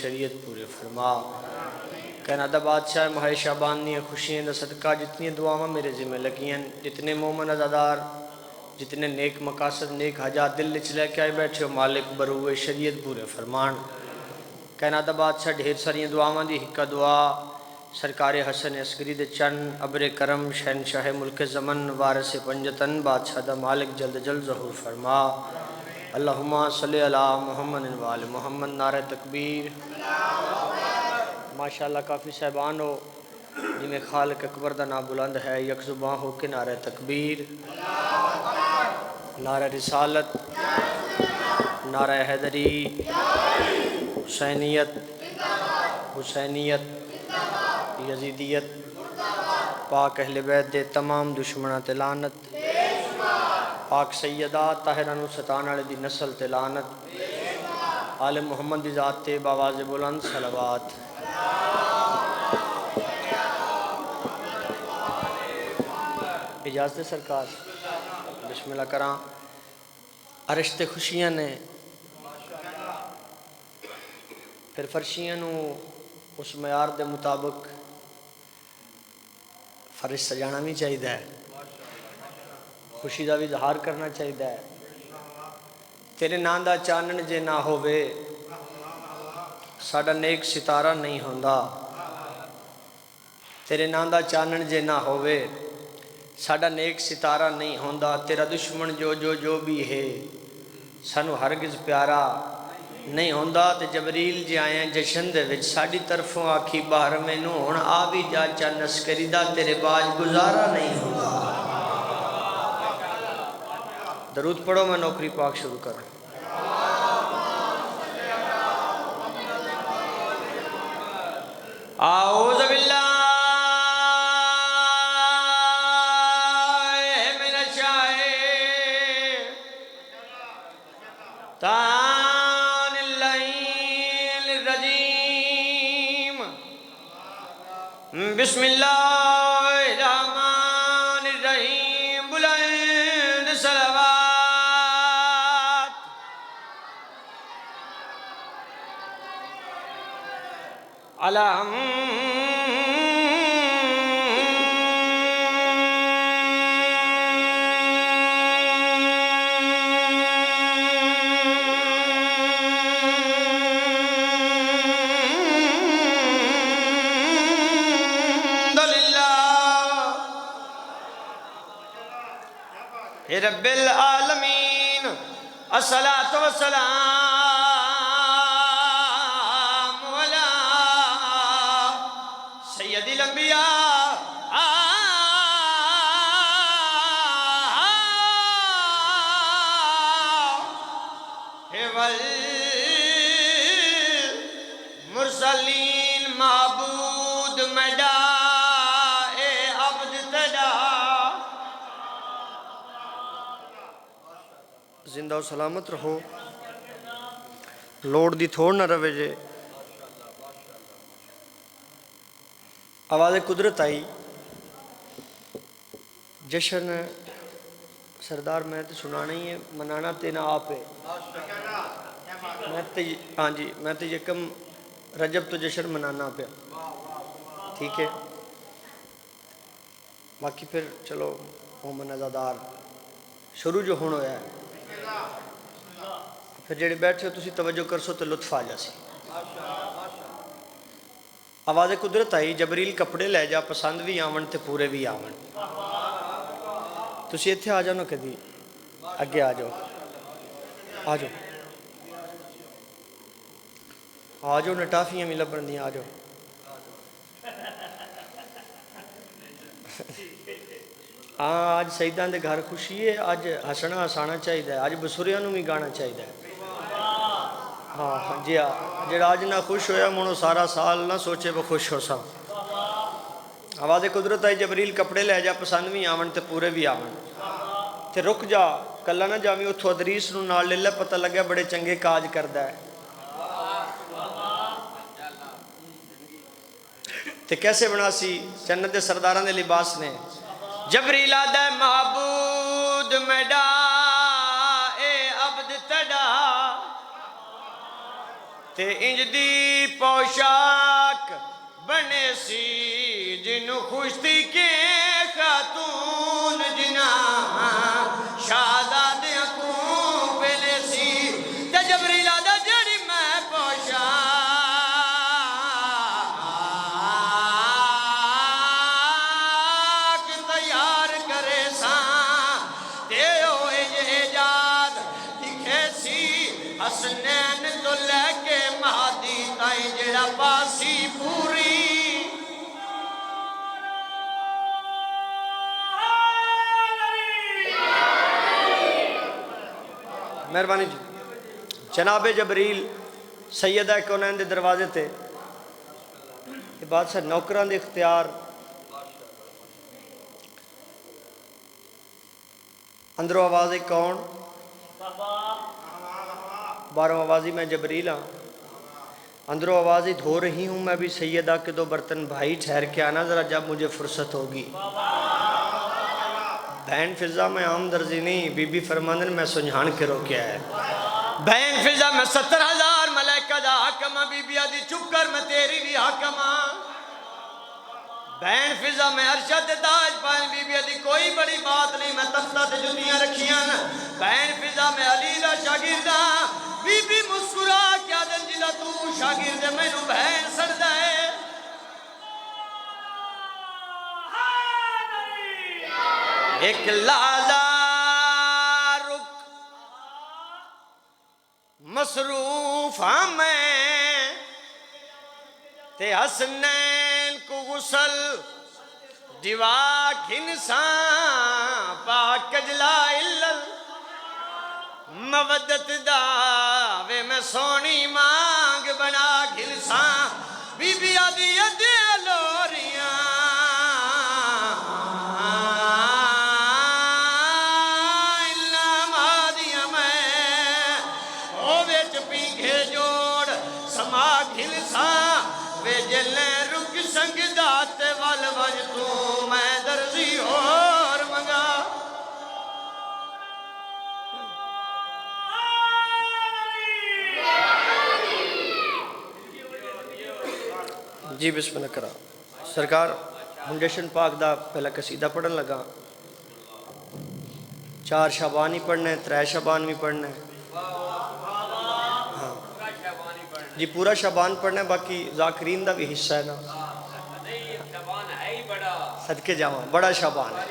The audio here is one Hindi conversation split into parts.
शरीयत पूरे फरमा। कहना दा बादशाह माह शाबान दी खुशियां दा सदका जितनी दुआवां मेरे जिम्मे लगियां, जितने मोमन अज़ादार जितने नेक मकासद नेक हजात दिल च लैके आए बैठे हो, मालिक बरूए शरीयत पूरे फरमान। कहना दा बादशाह ढेर सारिया दुआवां दी हिक्का दुआ सरकार हसन असगरी दे चन अबरे करम शहनशाह मुल्क ज़मन वारिस पंजतन बादशाह दा मालिक जल्द जल्द ज़हूर फरमा। अल्लाहुम्मा सल्ली अला मुहम्मद व आले मुहम्मद। नारे तकबीर। माशाअल्लाह काफ़ी साहबान हो जिन्हें खालिक अकबर का नाम बुलंद है, यकजुबां हो के नारे तकबीर, नारा रिसालत, नारा हैदरी, हुसैनियत हुसैनियत यजीदियत, पाक अहले बैत दे तमाम दुश्मना ते लानत, पाक सैयदा ताहिरा नूं सतान वाले दी नस्ल ते लानत, आले मुहम्मद दी ज़ात ते बावाज़ बुलंद सलवात। इजाज़त सरकार बिस्मिल्लाह करा। अरश ते खुशियां ने फिर फर्शियां नूं उस मयार के मुताबिक फर्श सजाना भी चाहिए, खुशी का भी इजहार करना चाहिए। तेरे नां दा चानन जे ना होवे साडा नेक सितारा नहीं होंदा, तेरे नां दा चानन जे ना होवे साडा नेक सितारा नहीं होंदा। तेरा दुश्मन जो जो जो भी है सानू हरगिज़ प्यारा नहीं होंदा। ते जबरील जे आए जशन दे विच साडी तरफों आखी बाहर मैनू हुण आ भी जा चन अस्करी दा, तेरे बाज गुजारा नहीं होंदा। दरूद पढ़ो, मैं नौकरी पाक शुरू कर। आऊज़ु बिल्लाह बिस्मिल्लाहिर्रहमानिर्रहीम। बुलंद सलावत। अलहम रब्बिल आलमीन अस्सलातु वस्सलाम अला सय्यदिल अंबिया वल मुरसलीन। माबूद मैडा ए अब्द तड़ा जिंदा सलामत रहो, लोड़ दी थोड़ ना रवे जे। आवाज़ कुदरत आई जशन सरदार मैं तो सुनाना ही है, मनाना तेना आप है। मैं तो हाँ जी, मैं तो यकम रजब तो जशन मनाना पे, ठीक है। बाकी फिर चलो मोमन अज़ादार शुरू जो होना है, फिर जेडे बैठे हो तुसी तवज्जो करसो तो लुत्फ आ जासी। आवाज़ कुदरत आई जबरील कपड़े लै जा, पसंद भी आवन ते पूरे भी आवन। तुसी इत्थे आ जाओ ना, कभी अगे आ जाओ, आ जाओ आ जाओ, ने टाफियां भी लभन दियां, आ जाओ। हाँ अज शहीदां दे घर खुशी है, अज हसना हसाना चाहिए, अज बसुरियां नूं भी गाना चाहिए। हाँ जी हाँ, जो अज ना खुश होया मुनो सारा साल ना सोचे वो खुश हो सब। आवाज़ कुदरत आई जबरील कपड़े लै जा, पसंद भी आवन ते पूरे भी आवन। ते रुक जा कला ना जावी, उथों अदरीस नूं नाल ले लै, पता लग्या बड़े चंगे काज करदा है। ते कैसे बनासी जन्नत दे सरदारां दे लिबास ने। जबरील आदा महबूद मैडा ए अब्द तड़ा ते इंज दी पोशाक बने सी जिन्नू खुशती के खातून जिना शाहजादियां को पहले सी ते जबरीला दा जड़ी मैं पोशाक तैयार करे सा ते ओ एजाद दिखे सी हसनैन तो लैके महादी ताई जेड़ा पासी पूरी मेहरबानी जी। जनाब जबरील सैयदा कौनैन के दरवाजे ते बादशाह नौकरां दे इख्तियार अंदरों आवाज़ कौन बाहरों आवाज़ी मैं जबरील हाँ। अंदरों आवाज़ ही धो रही हूँ मैं भी सैयदा के दो बर्तन भाई ठहर के आना ज़रा जब मुझे फुर्सत होगी। बहन फिजा में आम दर्जी नहीं बीबी फरमांदन मैं सुझान के रोकिया है। बहन फिजा मैं 70,000 मलाइका दा हाकमा बीबी आदि चुप कर मैं तेरी भी हाकमा। बहन फिजा मैं अरशद ताज पाए बीबी आदि कोई बड़ी बात नहीं मैं तख्ता ते जुतियां रखियां। बहन फिजा मैं अली दा शागिर्दा बीबी मुस्कुरा क्या दिन जिला तू शागिर्द मैनू बहन सड़दा है। एक लाला रुक मसरूफ हाँ मैं ते हसनैन को गुसल दिवा घिनसा पाक कजला इल्लल मवदत दावे मैं सोनी मांग बना घिनसा बीबी आदि अदे लोरियां जी बिस्मिल्लाह करा सरकार फाउंडेशन पाक दा पहला कसीदा पढ़न लगा। 4 शाबान ही पढ़ना है 3 शाबान भी पढ़ना है। हाँ जी पूरा शाबान पढ़ना है बाकी जाकिरीन दा भी हिस्सा है ना सदके जावा बड़ा शाबान है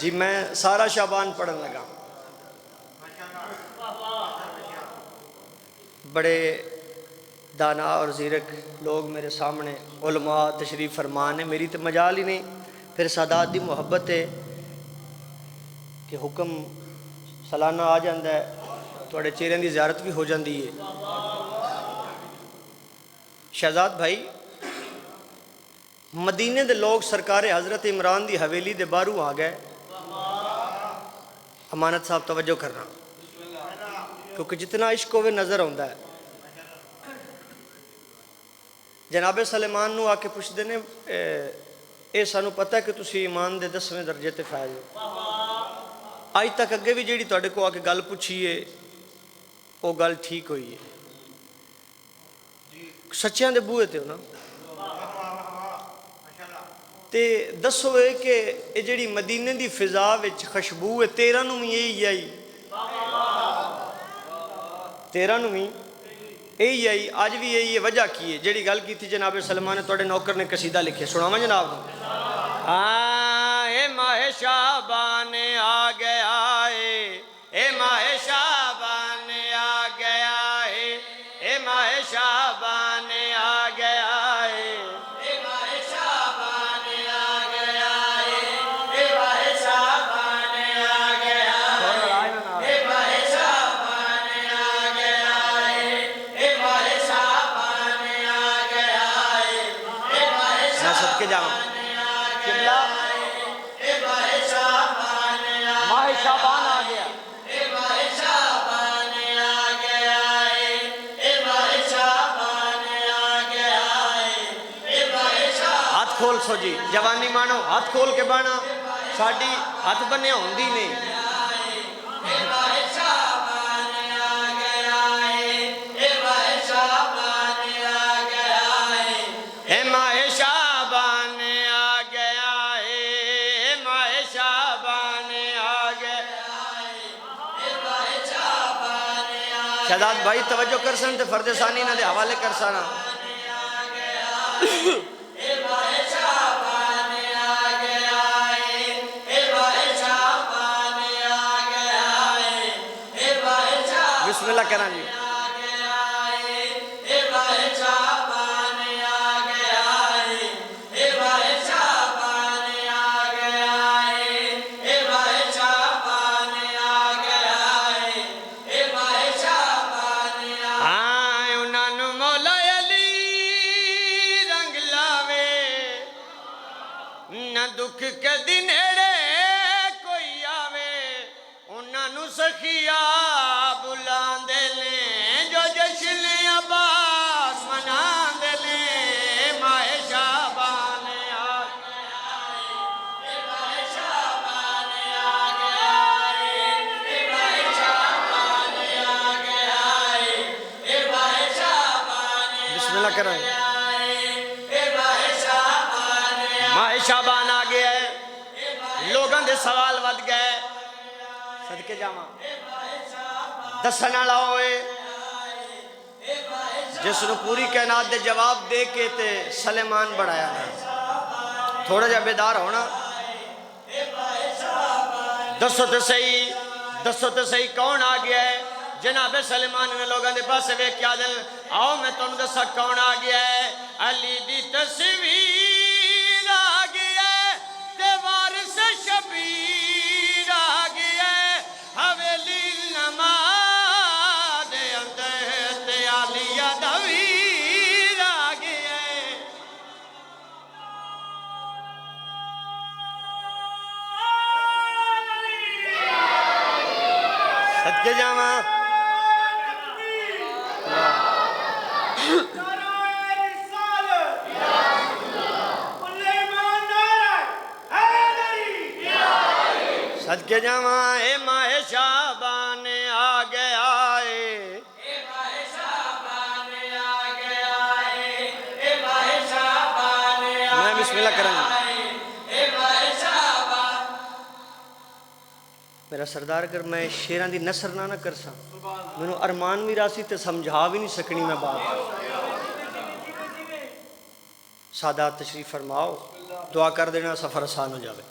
जी। मैं सारा शाबान पढ़न लगा। बड़े दाना और ज़ीरक लोग मेरे सामने उलमा तशरीफ़ फरमान है मेरी तो मजाल ही नहीं। फिर सादात दी मुहब्बत है कि हुक्म सालाना आ जाता है थोड़े चेहरे की ज़ियारत भी हो जाती है। शहजाद भाई मदीने दे लोग सरकार हज़रत इमरान की हवेली दे बाहरों आ गए। अमानत साहब तवज्जो करना क्योंकि जितना इश्क होवे नज़र आता है। जनाबे सलेमान नू आके पुछते ने ये सानू पता है कि तुसी ईमान दे 10वें दर्जे ते फायज हो। अज तक अगे भी जी तुहाडे को आके गल पुछी है वो गल ठीक हुई है सच्चियां दे बूहे ते हो ना। ते दसो कि ये जी मदीने की फिजा विच खुशबू है 13 नू भी यही आई 13 नू भी यही आई अज भी यही है। वजह की है जी गल की जनाब सलमान ने तुहाडे नौकर ने कसीदा लिखे सुनावा जनाब। हाँ ए माहे शाबान आ गया है ए माहे शाबान आ गया है ए माहे शाबान आ गया है ए माहे शाबान आ गया है ए माहे शाबान आ गया है ए माहे शाबान आ गया है ए माहे शाबान आ गया है ए माहे मैं सदके जाऊं किबला माहे शाबान आ गया ए माहे शाबान आ गया है ए माहे शाबान आ गया है ए माहे शाबान। हाथ खोल सो जी जवानी मानो हाथ खोल के बना साड़ी हाथ बने होंदी नहीं। ए माहे शाबान आ गया है शहजाद भाई तवज्जो कर सन ते फर्ज सानी ना दे हवाले कर साना। बिस्मिल्लाह करा जी। दुख के दिन कोई आवे उन्होंने सखिया बुलांदे ने जो जश्न अब्बास मनांदे ने माए शाबान आ बिस्मिल्लाह करें। माए शाबान आ गया है, लोगों के सवाल वध गए। सदके जावा दसन वाला होए जिसनों पूरी कायनात दे जवाब दे के ते सलेमान बढ़ाया है। थोड़ा जा बेदार होना। दसो तो सही कौन आ गया है? जनाब सलेमान ने लोगों के पास वे क्या दिल आओ मैं तुम दसा कौन आ गया है। अली दी तस्वीर आ गया ते वारिस शबीर आ गया हवेली नमाज अंदर ते आलिया दवीर आ गया। सदके जावा सदके जावा ए माहे शाबान आ गया ए माहे शाबान आ गया ए माहे शाबान मैं बिस्मिल्लाह करूंगा। ए माहे शाबान मेरा सरदार अगर मैं शेरां दी नसर ना कर सा मैनू अरमान भी रासी ते समझा भी नहीं सकनी मैं बात। सादात तशरीफ फरमाओ दुआ कर देना सफर आसान हो जाए।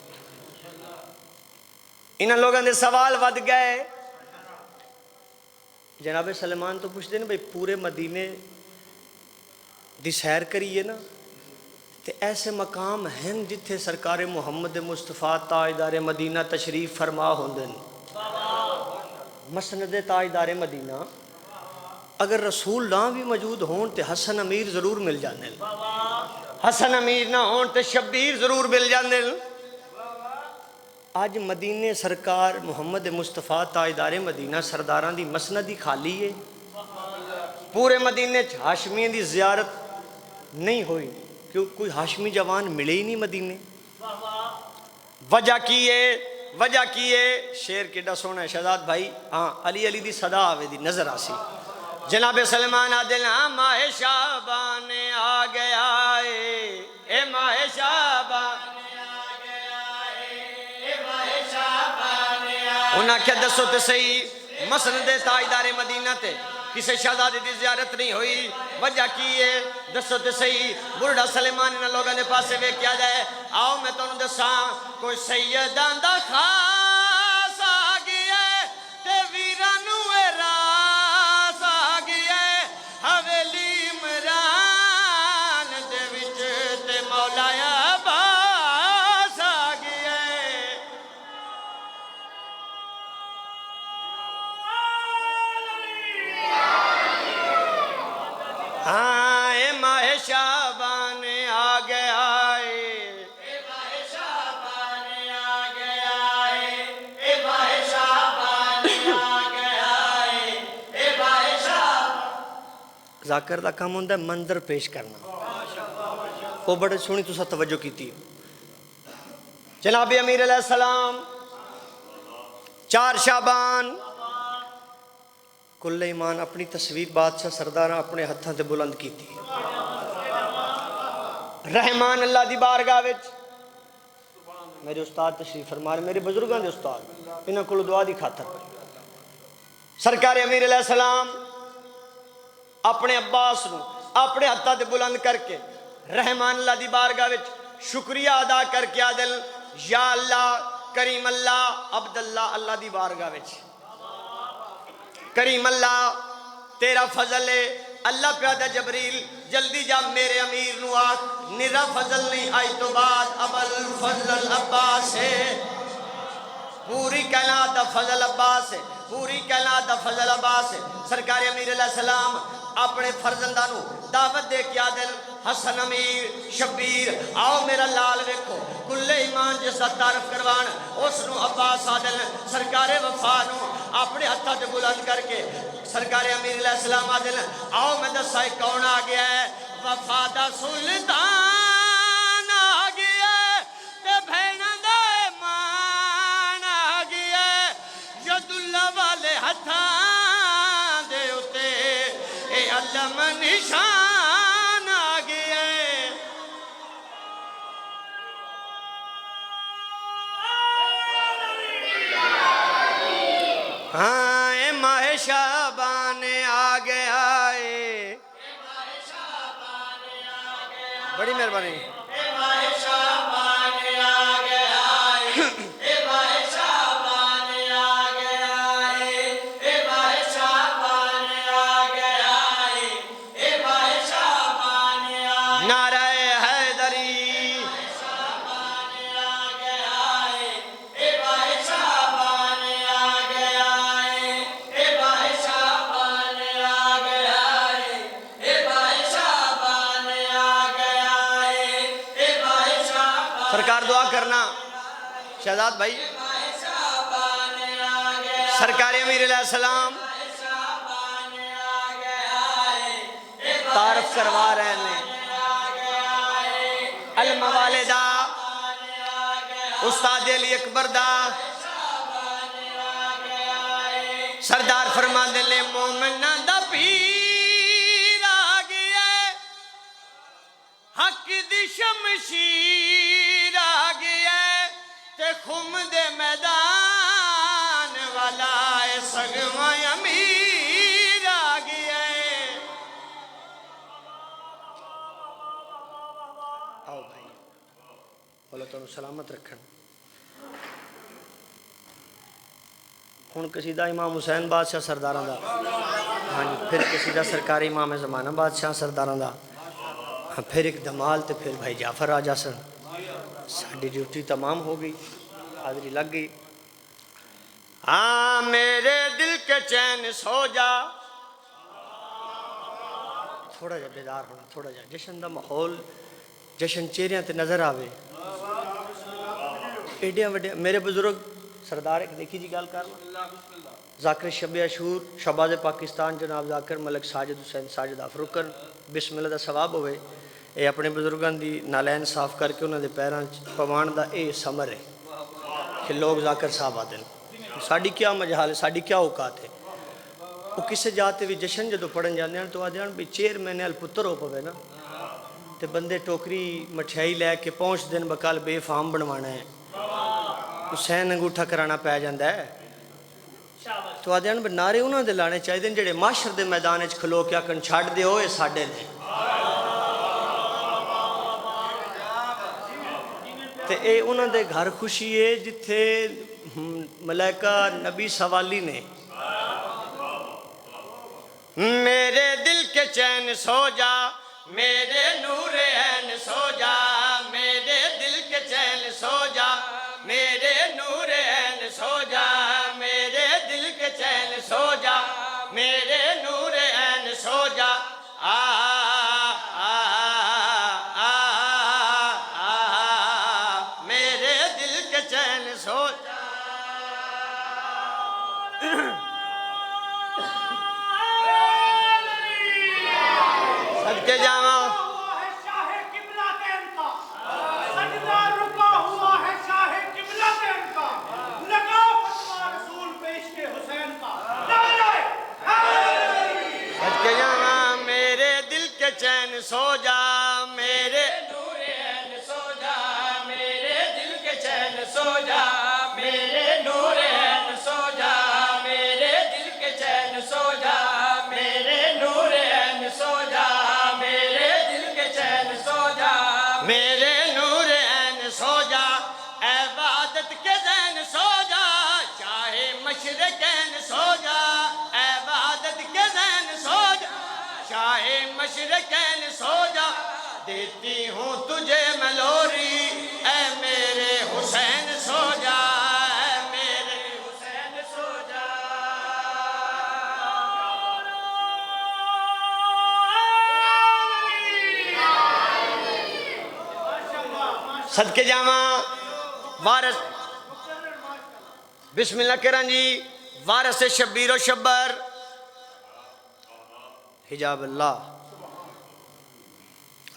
इन्होंने लोगों के सवाल वध गए। जनाब सलेमान तो पूछते हैं भाई पूरे मदीने दी सैर करिए ना तो ऐसे मकाम हैं जिथे सरकार मुहम्मद मुस्तफा ताजदारे मदीना तशरीफ फरमा होंदे न। मसनद ताजदारे मदीना अगर रसूल ना भी मौजूद हों तो हसन अमीर जरूर मिल जाते हैं। हसन अमीर ना हो तो शब्बीर जरूर मिल जाते हैं। अज मदीने सरकार मुहम्मद मुस्तफा ताजदारे मदीना सरदारां दी मसनद ही खाली है। पूरे मदीने हाशमियों की जियारत नहीं हुई क्यों कोई हाशमी जवान मिले ही नहीं मदीने। वजह की है शेर केड़ा सोना है शहजाद भाई। हाँ अली अली दी सदा आवे दी नजर आसी। जनाब सलेमान आदिल हाँ माहे शाबान आ गया ए माहे शाबान उन्हें आख्या दसो तो सही मसनद ताजदारे मदीना ते किसी शहजादी की जियारत नहीं हुई। वजह की है दसो तो सही। बुढ़ा सलेमान ने लोगों के पास वे क्या जाए आओ मैं तुम दसा कोई सैयदां दा खास आ गया ते वीरां नू रास आ गया हवेली इमरान दे विच ते मौला अब्बास आ गया। हाँ ए माहे शाबान आ गया ए माहे शाबान आ गया ए माहे शाबान आ गया ए माहे शाबान। जाकर दा काम होंदा मंजर पेश करना। वो बड़े सोहनी तुसा तवज्जो कीती। जनाब अमीर अलैहि सलाम 4 शाबान कुल्ले ईमान अपनी तस्वीर बादशाह सरदार अपने हत्थों से बुलंद की थी। रहमान अल्लाह दी बारगाह विच मेरे उस्ताद तशरीफ फरमा मेरे बुजुर्गों के उस्ताद इन्होंने को दुआ दी खातर सरकार अमीर अलैहि सलाम अपने अब्बास नू अपने हत्था ते बुलंद करके रहमान अल्लाह दी बारगाह विच शुक्रिया अदा करके आदिल या अल्लाह करीम अल्लाह अब्दुल्ला अल्लाह दी बारगाह विच करीम अल्लाह तेरा फजल है अल्लाह प्यादा जबरील जल्दी जा मेरे अमीर नू आख निरा फजल नहीं आई तो बाद अबल फजल अब्बास है पूरी कायनात दा फजल अब्बास है पूरी कायनात दा फजल अब्बास है सरकार अमीर अलैहि सलाम अपने फर्जंदा नू दावत दे के आदिल हसन अमीर शबीर आओ मेरा लाल वेखो कुल्ले ईमान जिसका तारफ करवान उसनू अब्बास आदिल सरकार वफा नू अपने हत्था ते बुलंद करके सरकार अमीर अलैहि सलाम आदिल आओ मैं दसा कौन आ गया है वफा दा सुल्तान आ गया ते भैणां दा ईमान आ गया यदुल्ला वाले हत्थां दे उते ए अलम निशान आ गया हाँ ए माहे शाबान आ गया है बड़ी मेहरबानी सरकार दुआ करना शहजाद भाई सरकार अमीर अलैहि सलाम तारफ करवा रहे हैं अल मवालिदा उस्ताद अली अकबर दा सरदार फरमांदे ने मोमिना दा पीर आ गया हक दी शमशीर आ गया ते खुम दे मैदान वाला सगवा अमीर आ गया आओ भाई बोलो तुम सलामत रखन हुण कसीदा इमाम हुसैन बादशाह सरदारां दा हाँ जी फिर कसीदा सरकारी इमाम ज़माना बादशाह सरदारां दा फिर एक धमाल तो फिर भाई जाफर आ जासन साड़ी ड्यूटी तमाम हो गई हाजरी लग गई हाँ मेरे दिल के चैन सो जा थोड़ा जा बेदार होना थोड़ा जा जश्न का माहौल जश्न चेहरिया ते नज़र आवे एडिया वड्डिया मेरे बुजुर्ग सरदार एक देखी जी गल कर जाकिर शब अशूर शहबाज पाकिस्तान जनाब जाकिर मलिक साजिद हुसैन साजिद अफरुकन बिस्मिल्लाह दा सवाब होवे ये अपने बुजुर्गों की नालैन साफ करके उन्होंने पैरों पवाण का ये समर है कि लोग जाकर साहब आते हैं साड़ी क्या मजाल है साड़ी क्या औकात है वो किसी जाते भी जश्न जो पढ़न जाते हैं तो आते हैं भी चेयरमैन अल पुत्र हो पवे ना तो बंदे टोकरी मठियाई लैके पहुँच दिन बकल बेफाम बनवाना है हुसैन अंगूठा कराना पै जाता है तो आते हैं नारे उन्होंने लाने चाहिए जोड़े माशर के मैदान खलो के आखन छड़ दो ये साडे ने ते ए उन्होंने घर खुशी है जिथे मलाइका नबी सवाली ने मेरे दिल के चैन सो जा मेरे नूर ऐन सो जा मेरे दिल के चैन सो जा मेरे नूर ऐन सो जा मेरे दिल के चैन सो जा मेरे नूर ऐन सो जा आ मेरे दिल के चैन सो जा सदके जावा चैन सो जा मेरे नूर ऐन सो जा मेरे दिल के चैन सो जा मेरे नूर ऐन सो जा मेरे दिल के चैन सो जा मेरे नूर ऐन मेरे नूर ऐन सो जा, इबादत के ज़ैन सो जा, चाहे मशरक़ैन सो जा, इबादत के ज़ैन सो जा, चाहे मशरक़ैन सो जा, देती हूँ तुझे मैं लोरी, ऐ मेरे हुसैन सो जा, ऐ मेरे हुसैन सो जा। सदके जावा वारस बिस्मिल्लाह करण जी, वारस शब्बीर शब्बर हिजाब अल्लाह,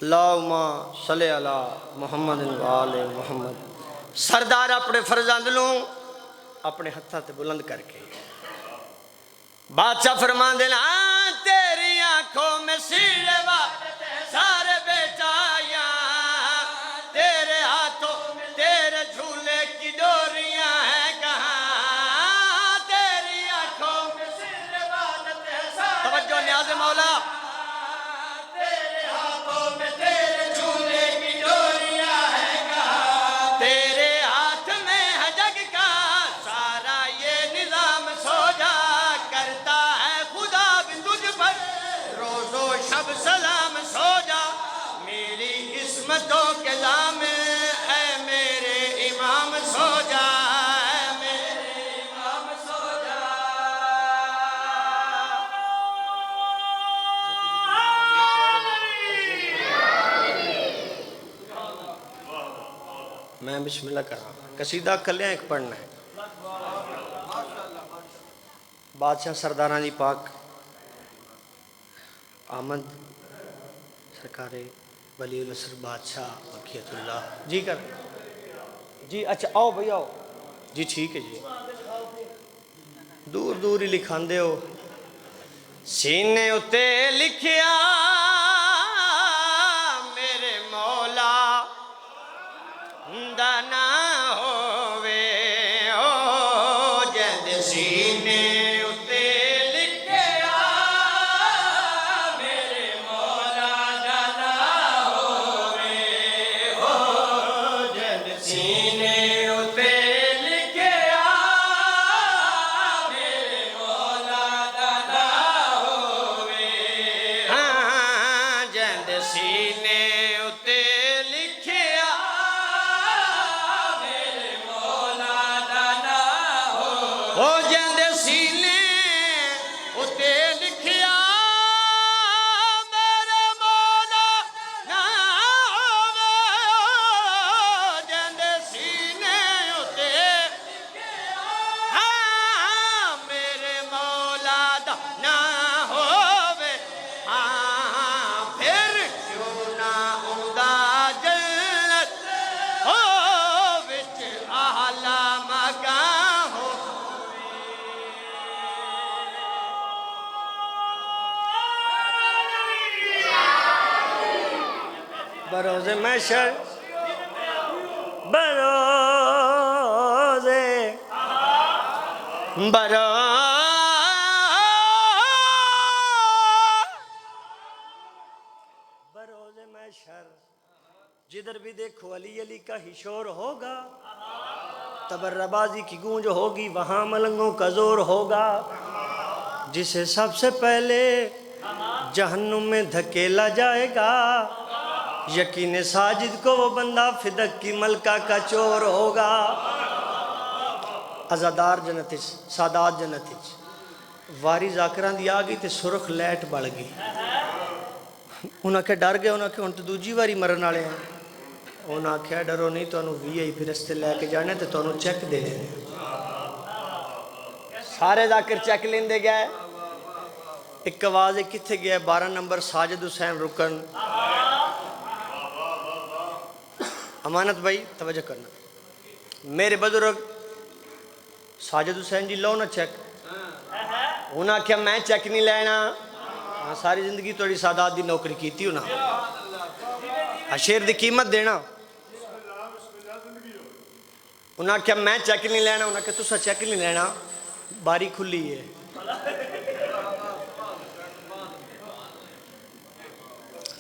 अल्लाहुम्मा सल्ले अला मुहम्मद व आले मुहम्मद। सरदार अपने फरजंद अपने हत्था ते बुलंद करके बादशाह फरमांदे ने, तेरी आंखों में सिलवा सारे बेचाया, तेरे हाथों में तेरे झूले की डोरियां हैं कहाँ, तेरी आंखों में सिलवा सारे। तवज्जो न्याज़ मौला, तेरे हाथों में तेरे झूले की डोरियां हैं कहाँ, तेरे हाथ में है जग का सारा ये निजाम सो जा, करता है खुदा भी तुझ पर रोजो शब सलाम सो जा, मेरी किस्मतों के दाम ऐ मेरे इमाम सो जा, ऐ मेरे इमाम सो जा। मैं बिस्मिल्लाह करा कसीदा कलिया एक पढ़ना है। बादशाह सरदारा जी पाक आमद सरकारे वलीउल असर बादशाह बकियतुल्लाह जी कर जी। अच्छा आओ भाई आओ जी, ठीक है जी। दूर दूर ही लिखांदे हो, सीने उते लिखिया मेरे मौला दा ना होवे, ओ जद सीने उते लिखिया मेरे मौला दा ना होवे, ओ जद सीने उते लिखिया मेरे मौला दा ना होवे, हाँ जद सीने उते लिखिया हो जांदे सीने उते लिखिया मेरे मौला ना होवे, हो जांदे सीने उते हाँ मेरे मौला दा ना होवे, हाँ फिर क्यों ना उदा जन्नत हो विच आला मकाम हो। बरोज़े महशर बरोज़े बरोज़े महशर जिधर भी देखो अली अली का ही शोर होगा, तबर्रबाजी की गूंज होगी, वहाँ मलंगों का जोर होगा, जिसे सबसे पहले जहन्नुम में धकेला जाएगा, यकीन साजिद को वो बंदा फिदक की मलका का चोर होगा। अजादार जन्नत सादात जन्नत वारी जाकरां दी आ गई तो सुरख लैट बल गई, उन्हें आख्या डर गया, उन्हें आख्या हुण तो दूजी वारी मरन वाले हैं, उन्हें आख्या डरो नहीं, तुहानू VIP रस्ते लैके जाने तो तुहानू चेक दे देने। सारे जाकर चेक लेंदे गए, एक आवाज़ कित्थे गया, 12 नंबर साजिद हुसैन रुकन। अमानत भाई तवज्जो करना, मेरे बुजुर्ग साजिद हुसैन जी लो ना चेक, उन्हें आख्या मैं चेक नहीं लेना, सारी जिंदगी थोड़ी सादात दी नौकरी की थी, उन्हें शेर की कीमत देना, उन्हें आख्या मैं चेक नहीं लेना, उन्हें आख्या तुसा चेक नहीं लेना, बारी खुली है।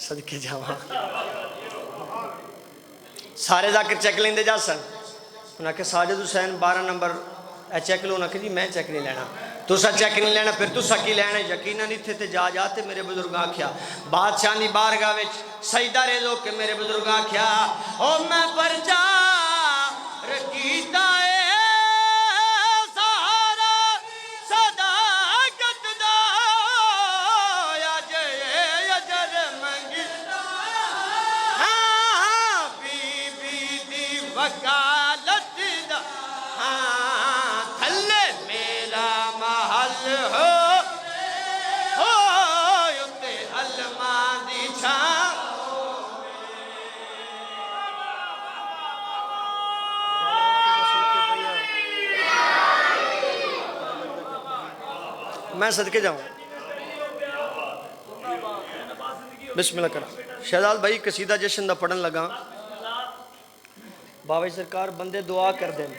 सदके जावा सारे जाकर चेक लेंदे जा सन। उन्हें आख्या साजिद हुसैन 12 नंबर चेक लो। उन्हें आख्या जी मैं चेक नहीं लेना, तुसा चेक नहीं लेना, फिर तुसा की लैना? यकीनन इत्थे ते जा ते मेरे बुजुर्ग आख्या बादशाह दी बारगाह विच सजदा रेज़ होके मेरे बुजुर्ग आख्या ओ मैं परचा रकीता वकालत दा हाँ थल्ले मेरा महल हो उत्ते अलमा दी छां। मैं सदके जाऊं बिस्मिल्लाह करा। शहजाद भाई कसीदा जशन दा पढ़न लगा। बाबा जी सरकार बंदे दुआ कर दें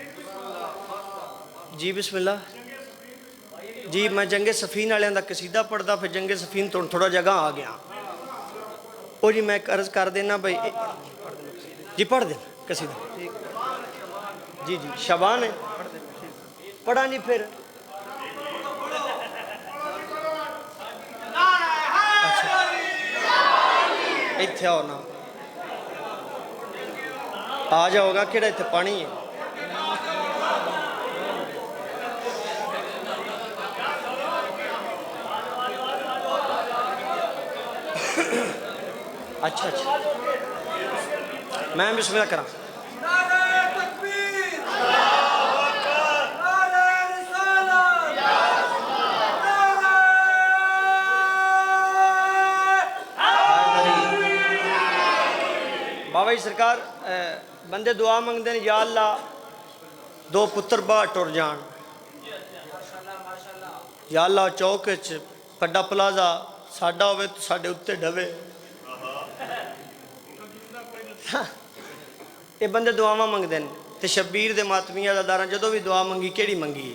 जी। बिस्मिल्लाह जी। मैं जंगे सफीन वाले का कसीदा पढ़ता, फिर जंगे सफीन तो थोड़ा जगह आ गया। ओ जी मैं अर्ज कर देना भाई जी, पढ़ दे कसीदा जी जी। शबान है पढ़ा नहीं फिर अच्छा इत्थे आओ ना आ जाओगा कि इतने पानी है। अच्छा अच्छा मैं बिस्मिल्लाह करा। बाबा जी सरकार बंदे दुआ मंगते हैं, या अल्लाह 2 पुत्र बाहर टुर जान, या अल्लाह चौक वड्डा प्लाजा साडा होवे तो साडे उत्ते डवे। ये बंदे दुआवां मंगते हैं। तो शब्बीर दे मातमी अदादारां जदों भी दुआ मंगी केड़ी मंगी?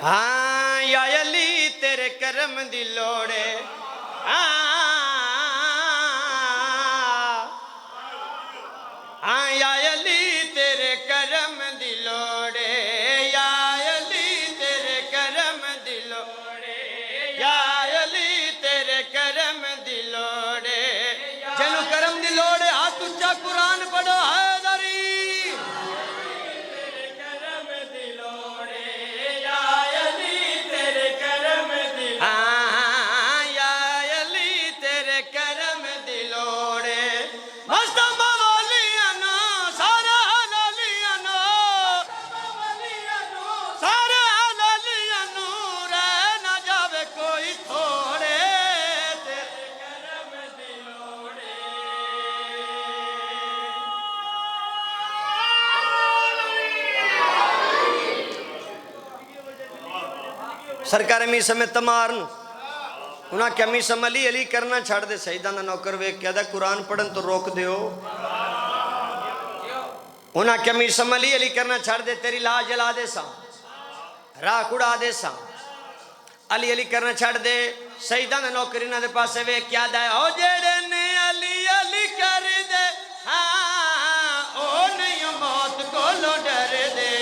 हाँ या अली तेरे करम दी लोड़े हाँ या अली तेरे करम दी लोड़े, या अली तेरे करम दी लोड़े, या अली तेरे करम दी लोड़े। जनु करम दी लोड़े हाथ उच्चा कुरान पढ़ो हैदरी। तेरे करम दी लोड़े, या अली तेरे करम दी हाँ या अली तेरे करम दी लोड़े। मस्तमा सरकार मीसम तमार उन्हें क्या मीसम अली अली करना छड़ दे। शहीदा का नौकर वेख कहता कुरान पढ़न तो रोक दो। उन्हें क्या मीसम अली अली करना छड़ दे, तेरी लाश जला दे सा, राख उड़ा दे सा। अली अली करना छड़ दे। शहीदा का नौकर इन्हों के पास वेख क्या दे ओ जेड़े ने अली अली कर दे हाँ ओ नहीं मौत को डर दे।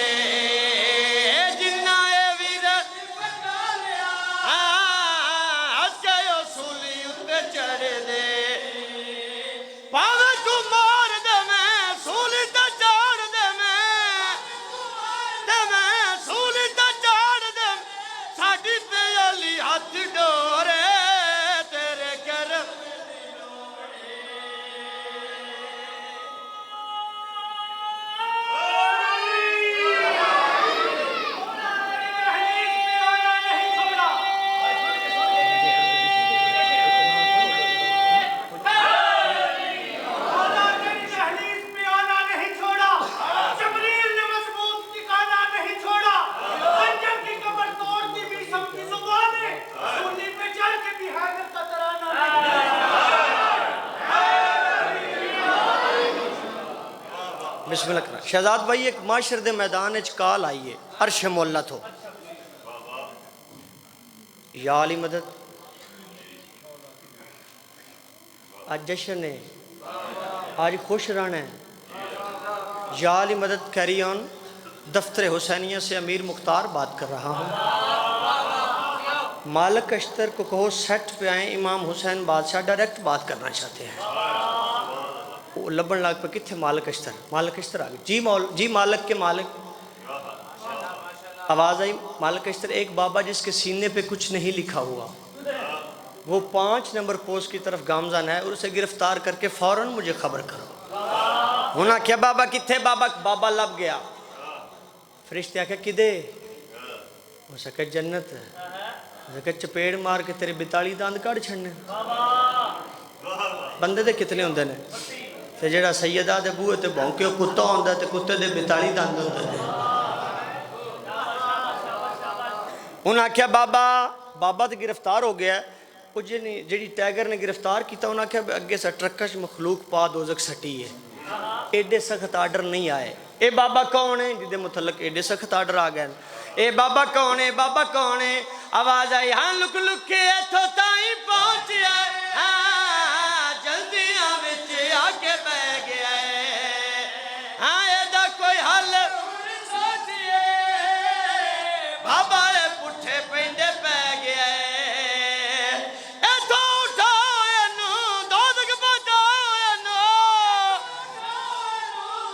बिस्मिल्लाह करा। शहजाद भाई एक माशर दे मैदान काल आई है, अर्श मुअल्लत हो या अली मदद। आज जश्न है, आज खुश रहना है। या अली मदद कैरी ऑन। दफ्तर हुसैनिया से अमीर मुख्तार बात कर रहा हूँ। मालिक अख्तर को कहो सेट पे आए, इमाम हुसैन बादशाह डायरेक्ट बात करना चाहते हैं। वो लबन लाग पे कितने मालिक अख्तर, मालिक अख्तर आ गए। जी मालिक के मालिक। आवाज़ आई मालिक अख्तर। एक बाबा जिसके सीने पे कुछ नहीं लिखा हुआ, वो 5 नंबर पोस्ट की तरफ गामजान है, और उसे गिरफ्तार करके फ़ौरन मुझे खबर करो। होना क्या बाबा किथे? बाबा बाबा लब गया। फरिश्ते आके किदे? हो सके जन्नत है, चपेड़ मार के तेरे 42 दंद कड़ छड़ने। बंदे दे कितने होंदे ने? ते जेड़ा सैयदा दे बूहे ते भौंके कुत्ता होंदा ते कुत्ते दे 42 दंद होंदे ने। उन्हें आख्या बाबा बाबा तो गिरफ्तार हो गया। कुछ नहीं जी टाइगर ने गिरफ्तार किया। उन्हें आख्या अगे सा ट्रक च मखलूक पा दोजक सटी है, एडे सख्त आर्डर नहीं आए। ए बाबा कौन है जिदे मुतलक एडे सख्त आर्डर आ गए? ए बाबा कौन है? बाबा कौन है? आवाज आई हाँ लुक लुक के इथों ताई पहुंचा, हाँ जल्दियां विच आके बह गया है, हाँ एदा कोई हल सोचिए। बाबा ए पुठे पेंदे पै गया है, इथों उठाओ इनू दोज़ख पहुंचाओ इनू,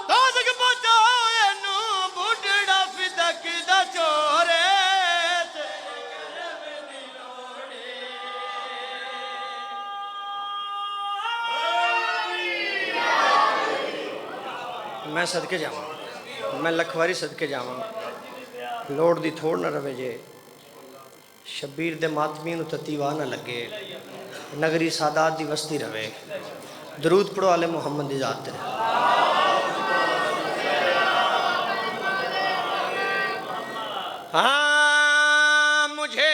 दोज़ख पहुंचाओ इनू, बुढ़ड़ा फिदक दा चोर है। मैं सदके जावां, मैं लखवारी सदके जावां, लोड़ दी थोड़ न रवे जे। शबीर दे मातमी नूं तत्ती वाह न लगे, नगरी सादात दी वस्ती रवे। दरूद पढ़ो आले मुहम्मद दी ज़ात ते। हाँ मुझे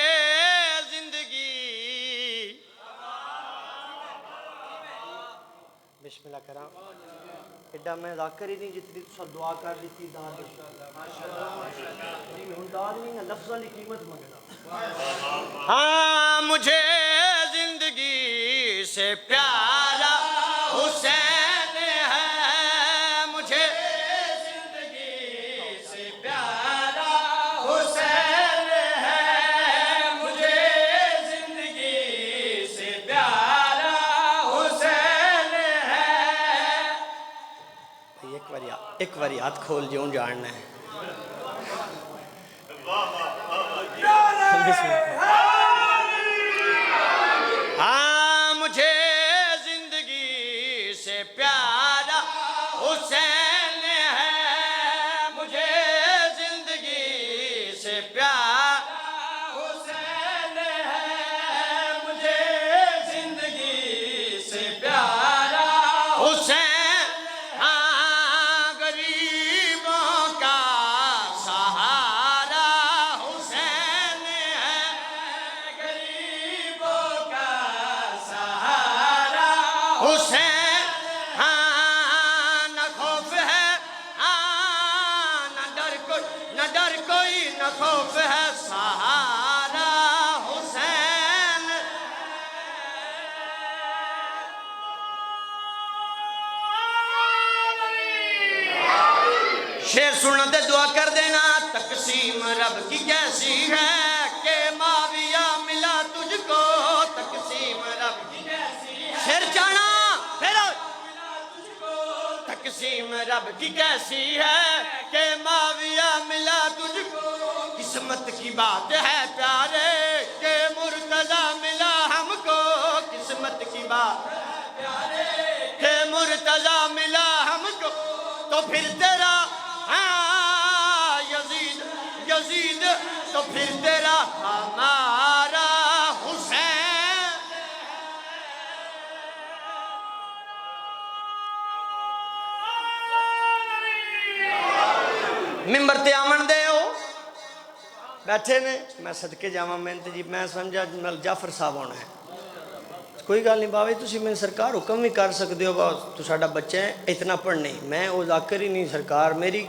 जिंदगी बिस्मिल्लाह करा एडा मैं जाकर ही नहीं जितनी तुम दुआ कर दी थी। दाद हूँ दाद नहीं लफ्ज़ों की कीमत मंगना। हाँ मुझे जिंदगी से प्यारा हुसैन है, मुझे जिंदगी से प्यारा हुसैन है, मुझे जिंदगी से प्यारा हुसैन है। एक बारी हाथ खोल जो जानना है। हाँ मुझे जिंदगी से प्यारा हुसैन है, मुझे जिंदगी से प्यारा हुसैन है, मुझे जिंदगी से प्यारा हुसैन। हाँ गरीबों का सहारा हुसैन है, गरीबों का सहारा हुसैन। हाँ न खौफ है, हाँ न डर कोई न खौफ है, सहारा हुसैन। शेर सुन दे दुआ कर देना। तकसीम रब की कैसी है कि माविया मिला तुझको, तकसीम रब की कैसी है। शेर जाना फिर तकसीम रब की कैसी है कि माविया मिला तुझको। किस्मत की बात है प्यारे कि मुर्तजा मिला हमको, किस्मत की बात है प्यारे कि मुर्तजा मिला हमको। तो फिर तेरा हाँ यजीद तो फिर तेरा हमारा हुसैन। मिंबर ते आमन दे बैठे ने, मैं सदके जावा। मैं जी मैं समझा नाल जाफर साहब आना है। कोई गल नहीं बाबा जी, मैंने सरकार हुक्म भी कर सकते हो, तू साडा बच्चा है इतना पढ़ने। मैं वो जाकर ही नहीं सरकार मेरी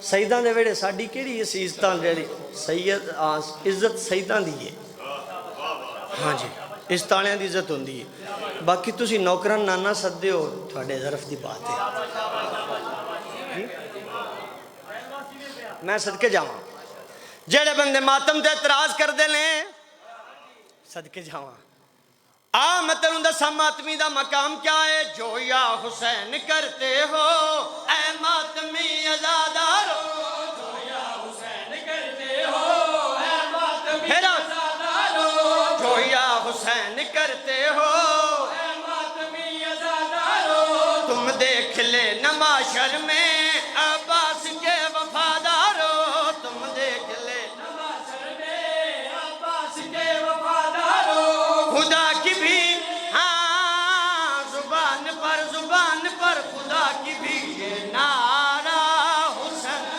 सईदां दे वेड़े साडी केड़ी इज्जतां जेहड़ी सैयद इज्जत सईदां दी है। हाँ जी इज्जत वालियां दी इज्जत होंदी है। बाकी तुसी नौकरां नाना सददे हो, तुहाडे ज़रफ दी बात है। जी मैं सदके जावां जेड़े बंदे मातम ते इतराज करते ने सदके जावां। आ मैं तेनू दसा मातमी दा मकाम क्या है। जो या हुसैन करते हो ऐ मातमी अज़ादारो, जो या हुसैन करते हो ऐ मातमी अज़ादारो, जो या हुसैन करते हो ऐ मातमी अज़ादारो। तुम देख ले नमाशर में अब्बास के वफादारो, तुम देख ले नमाशर में अब्बास के वफादारो। खुदा की भी हाँ जुबान पर खुदा की भी ये नारा हुसैन।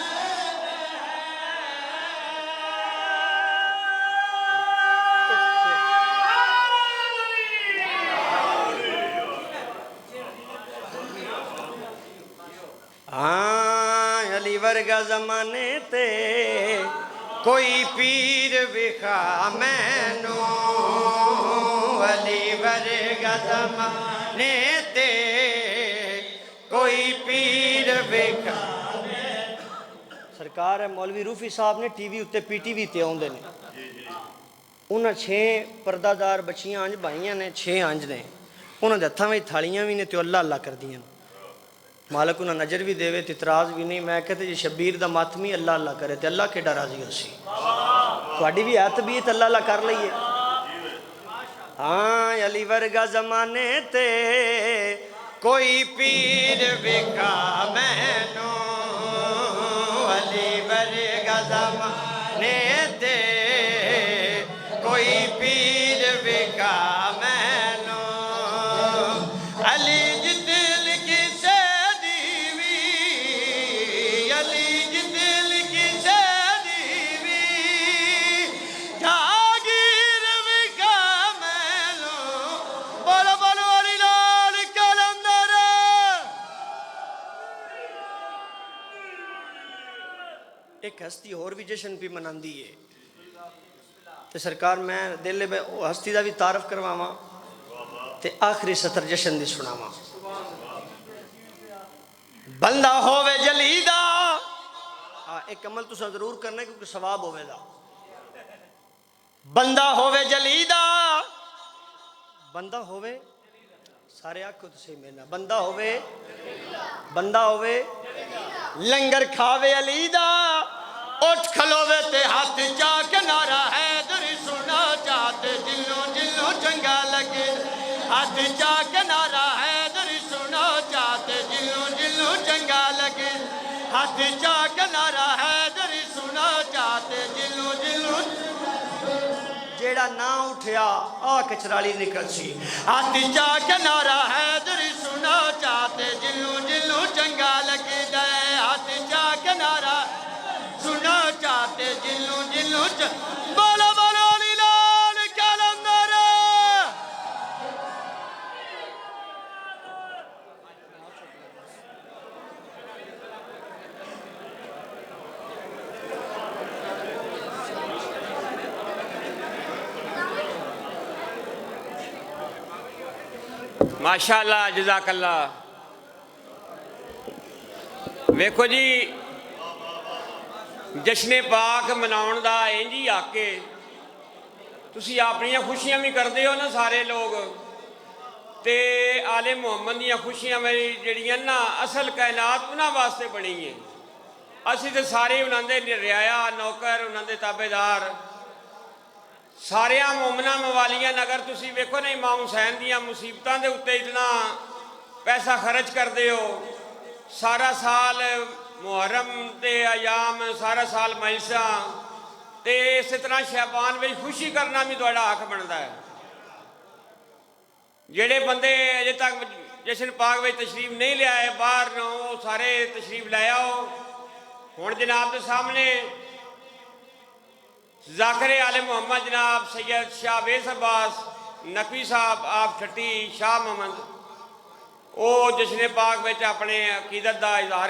हाँ अली वर्गा जमाने ते कोई पीर विखा मैनू, अली वर्गा जमाने ते कोई पीर विखा। सरकार है मौलवी रूफी साहब ने टीवी उत्ते PTV ते आउंदे ने। उन्हें 6 परदादार बच्चियां अंज भाइयां ने, 6 अंज ने, उन्होंने हत्थां में थालियां भी ने तो अल्लाह अल्लाह कर दियां। मालक उन्हें नज़र भी देवे तो इतराज भी नहीं। मैं कहते जी शबीर दा मातमी अल्लाह अल्लाह करे तो अल्लाह केड़ा राजी हो सी। थोड़ी भी है तबीयत अल्लाह अल्लाह कर लईए। हाँ अली वर्गा जमाने ते कोई पीर विखा मैनू, अली वर्गा जमाने ते कोई पीर विखा मैनू। अली जी दिल की सदीवी, अली जी दिल की सदीवी, जागीर विखा मैनू। बोलो बोलो अली लाल कलंदर। एक हस्ती होर भी जश्न भी मनांदी है तो सरकार मैं दिल में हस्ती का भी तारफ करवावां ते आखिरी सतर जश्न दी सुनावां। बंदा होवे जलीदा एक अमल तुसा जरूर करना क्योंकि सवाब होवेगा। बंदा होवे जलीदा, बंदा होवे सारे आखो तो सही मेरे ना, बंदा होवे लंगर खावे अलीदा, उठ खलोवे ते हाथ चाक नारा हैदर सुना चाहते जिलों जिलों चंगा लगे। हाथ चाक नारा हैदर सुना चाहते जिलों जिलों चंगा लगे। हाथ चाक नारा हैदर सुना चाहते जिलों जिलों। जेड़ा ना उठया आ कचराली निकल सी। हाथ चाक नारा हैदर सुना चाहते जिलों जिलों चंगा लगे। हाथ चाक नारा सुना चाहते जिलों जिलों बोलो बोलो अली लाल कलंदर। माशाअल्लाह जज़ाकल्लाह। वेखो जी जश्न पाक मनाउण दा इंज ही आके तुसी अपनियां खुशियां भी करते हो ना सारे लोग, ते आले मुहम्मद दियां खुशियां मेरी जड़ियां ना असल कायनात उन्हां वास्ते बनी है। असी तो सारे उन्होंने रियाया नौकर उन्होंने ताबेदार सारिया मोमना मवालियां। अगर तुसी वेखो ना इमाम हुसैन दियां मुसीबतां दे उत्ते इतना पैसा खर्च करते हो, सारा साल मुहर्रम ते अयाम सारा साल मजलिसां ते इस तरह शहबान में खुशी करना भी तुहाडा हक बनता है। जेड़े बंदे अजे तक जश्न पाक में तशरीफ नहीं लियाए बाहर न वो सारे तशरीफ लै आओ। हुण जनाब के सामने ज़ाकिर आले मुहम्मद जनाब सैयद शाह वेस अब्बास नकवी साहब आप ठट्टी शाह मोहम्मद वो जश्न पाक में अपने अकीदत का इजहार